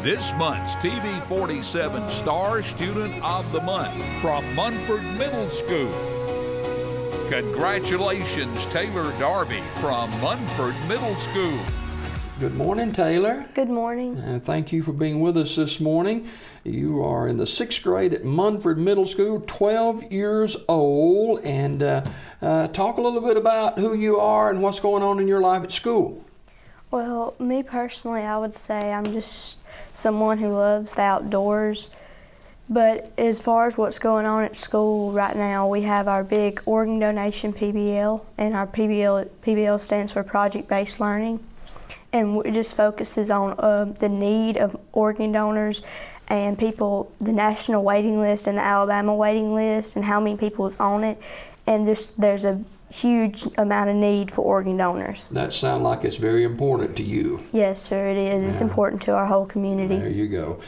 This month's TV 47 Star Student of the Month from Munford Middle School. Congratulations, Taylor Darby from Munford Middle School. Good morning, Taylor. Good morning. And thank you for being with us this morning. You are in the 6th grade at Munford Middle School, 12 years old. And talk a little bit about who you are and what's going on in your life at school. Well, me personally, I would say I'm just someone who loves the outdoors. But as far as what's going on at school right now, we have our big organ donation PBL, and our PBL stands for Project-Based Learning. And it just focuses on the need of organ donors and people, the national waiting list and the Alabama waiting list, and how many people is on it. And there's a huge amount of need for organ donors. That sounds like it's very important to you. Yes, sir, it is. Yeah. It's important to our whole community. There you go.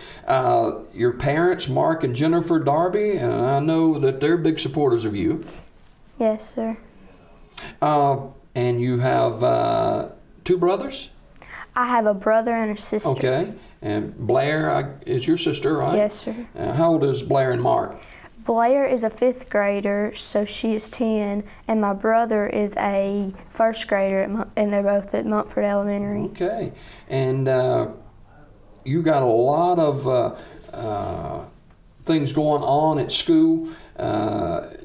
Your parents, Mark and Jennifer Darby, and I know that they're big supporters of you. Yes, sir. And you have 2 brothers? I have a brother and a sister. Okay. And Blair is your sister, right? Yes, sir. How old is Blair and Mark? Blair is a 5th grader, so she is 10, and my brother is a 1st grader, and they're both at Munford Elementary. Okay. And you got a lot of things going on at school.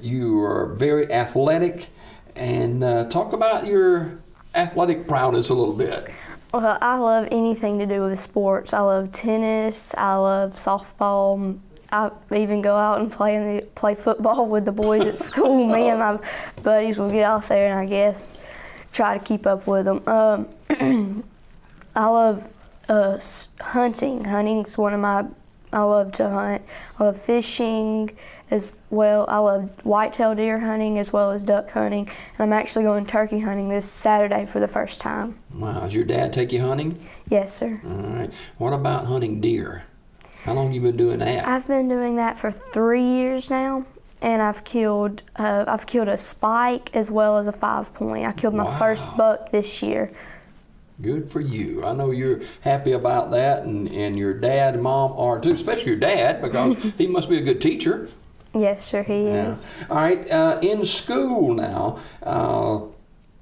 You are very athletic, and talk about your athletic prowess a little bit. Well, I love anything to do with sports. I love tennis, I love softball. I even go out and play football with the boys at school. Me and my buddies will get out there and I guess try to keep up with them. I love hunting. Hunting's one of I love to hunt. I love fishing as well. I love whitetail deer hunting as well as duck hunting. And I'm actually going turkey hunting this Saturday for the first time. Wow, does your dad take you hunting? Yes, sir. All right. What about hunting deer? How long have you been doing that? I've been doing that for 3 years now, and I've killed a spike as well as a 5-point. I killed my first buck this year. Good for you. I know you're happy about that, and your dad and mom are too, especially your dad, because he must be a good teacher. Yes, sir, he is. All right, in school now,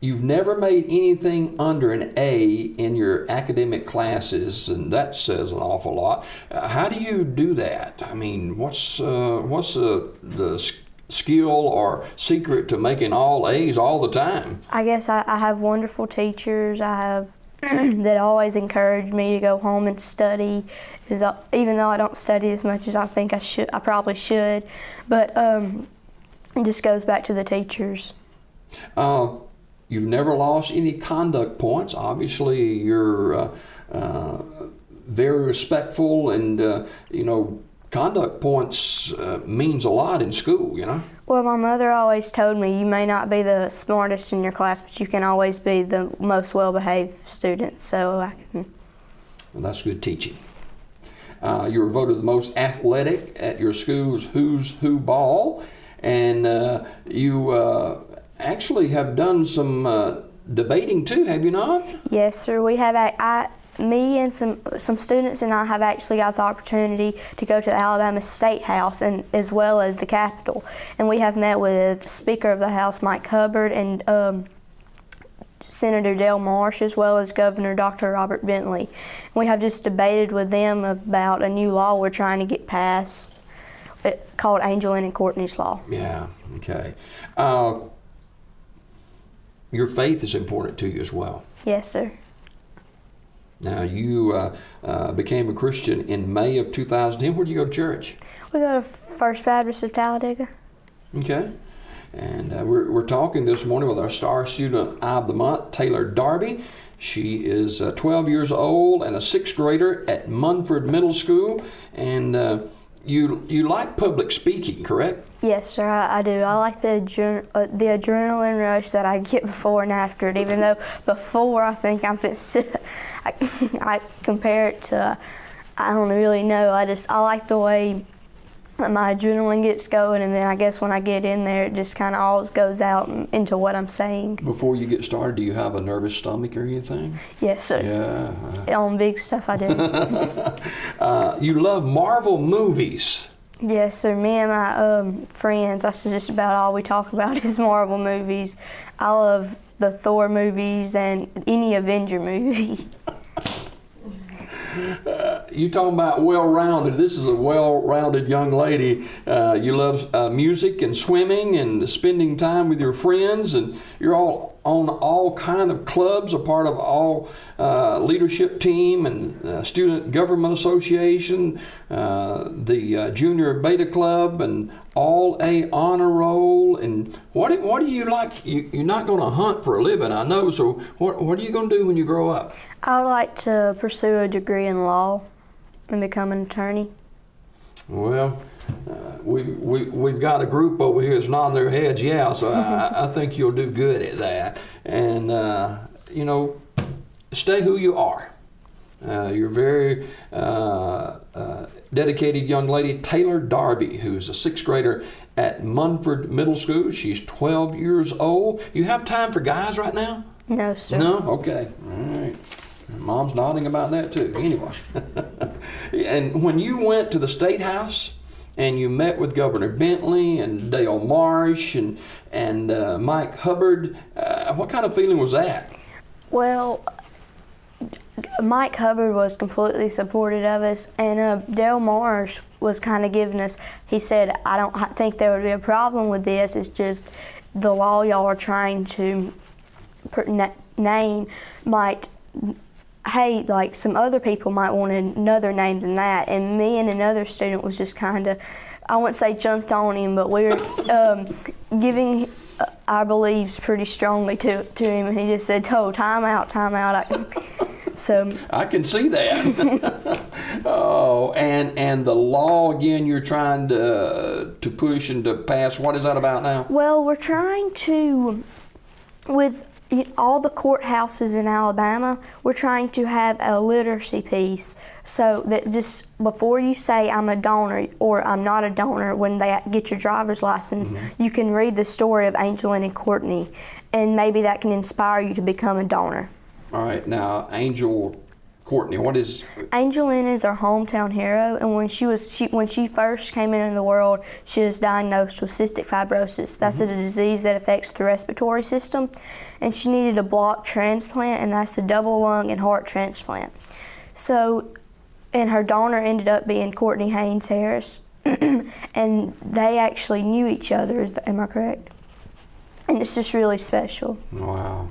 you've never made anything under an A in your academic classes, and that says an awful lot. How do you do that? I mean, what's the skill or secret to making all A's all the time? I guess I have wonderful teachers. I have that always encourage me to go home and study. Even though I don't study as much as I think I probably should, but it just goes back to the teachers. You've never lost any conduct points. Obviously, you're very respectful, and conduct points means a lot in school. Well, my mother always told me you may not be the smartest in your class, but you can always be the most well-behaved student. So Well, that's good teaching. You were voted the most athletic at your school's Who's Who ball, and you actually have done some debating too, have you not? Yes, sir. We have. Me and some students and I have actually got the opportunity to go to the Alabama State House and as well as the Capitol, and we have met with Speaker of the House Mike Hubbard and Senator Dale Marsh as well as Governor Dr. Robert Bentley. We have just debated with them about a new law we're trying to get passed called Angelina and Courtney's Law. Yeah. Okay. Your faith is important to you as well. Yes, sir. Now, you became a Christian in May of 2010. Where do you go to church? We go to First Baptist of Talladega. Okay. And we're talking this morning with our Star Student of the Month, Taylor Darby. She is 12 years old and a 6th grader at Munford Middle School. And you like public speaking, correct? Yes, sir, I do. I like the adrenaline rush that I get before and after it, even though before I think I'm fit sick. I compare it to, I don't really know. I like the way my adrenaline gets going, and then I guess when I get in there, it just kind of all goes out into what I'm saying. Before you get started, do you have a nervous stomach or anything? Yes, sir. Yeah. On big stuff, I do. You love Marvel movies. Yes, sir. Me and my friends, that's just about all we talk about is Marvel movies. I love the Thor movies and any Avenger movie. You talking about well-rounded. This is a well-rounded young lady. You love music and swimming and spending time with your friends, and you're all on all kind of clubs, a part of all leadership team and student government association, the junior beta club, and all A honor roll. And what do you like? You're not going to hunt for a living, I know. So what are you going to do when you grow up? I would like to pursue a degree in law and become an attorney. Well, we've got a group over here that's nodding their heads, yeah, so I think you'll do good at that. And, stay who you are. You're a very dedicated young lady, Taylor Darby, who's a 6th grader at Munford Middle School. She's 12 years old. You have time for guys right now? No, sir. No? Okay. All right. Mom's nodding about that too. Anyway. And when you went to the State House and you met with Governor Bentley and Dale Marsh and Mike Hubbard, what kind of feeling was that? Well, Mike Hubbard was completely supportive of us, and Dale Marsh was kind of giving us, he said, I don't think there would be a problem with this. It's just the law y'all are trying to name might, hey, like some other people might want another name than that. And me and another student was just kind of, I wouldn't say jumped on him, but we were giving our beliefs pretty strongly to him, and he just said, "Oh, time out." So I can see that. Oh, and the law again you're trying to push and to pass. What is that about now? Well, we're trying to, with all the courthouses in Alabama, we're trying to have a literacy piece, so that just before you say I'm a donor or I'm not a donor, when they get your driver's license, you can read the story of Angelina and Courtney, and maybe that can inspire you to become a donor. All right, now Courtney, what is? Angelina is our hometown hero, and when she first came into the world, she was diagnosed with cystic fibrosis. That's a disease that affects the respiratory system, and she needed a block transplant, and that's a double lung and heart transplant. So, and her donor ended up being Courtney Haynes Harris, and they actually knew each other. Am I correct? And it's just really special. Wow.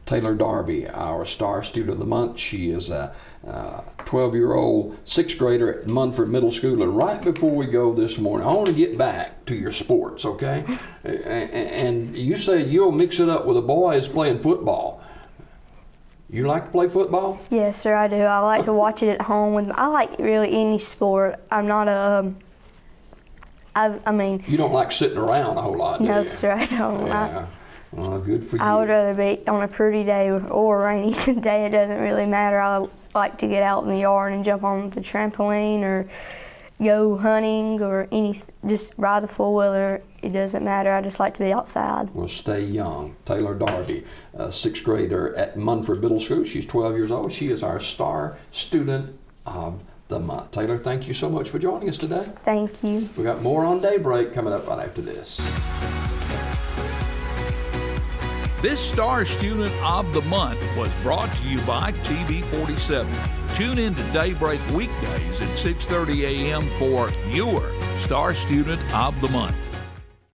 Taylor Darby, our Star Student of the Month. She is a 12-year-old 6th grader at Munford Middle School. And right before we go this morning, I want to get back to your sports, okay? And you say you'll mix it up with the boys playing football. You like to play football? Yes, sir, I do. I like to watch it at home. I like really any sport. I'm not a... I mean... You don't like sitting around a whole lot, do you? No, sir, I don't. Yeah. Well, good for you. I would rather be on a pretty day or a rainy day. It doesn't really matter. I like to get out in the yard and jump on the trampoline or go hunting or just ride the four-wheeler. It doesn't matter. I just like to be outside. Well, stay young. Taylor Darby, a 6th grader at Munford Middle School. She's 12 years old. She is our Star Student of the Month. Taylor, thank you so much for joining us today. Thank you. We got more on Daybreak coming up right after this. This Star Student of the Month was brought to you by TV 47. Tune in to Daybreak weekdays at 6:30 a.m. for your Star Student of the Month.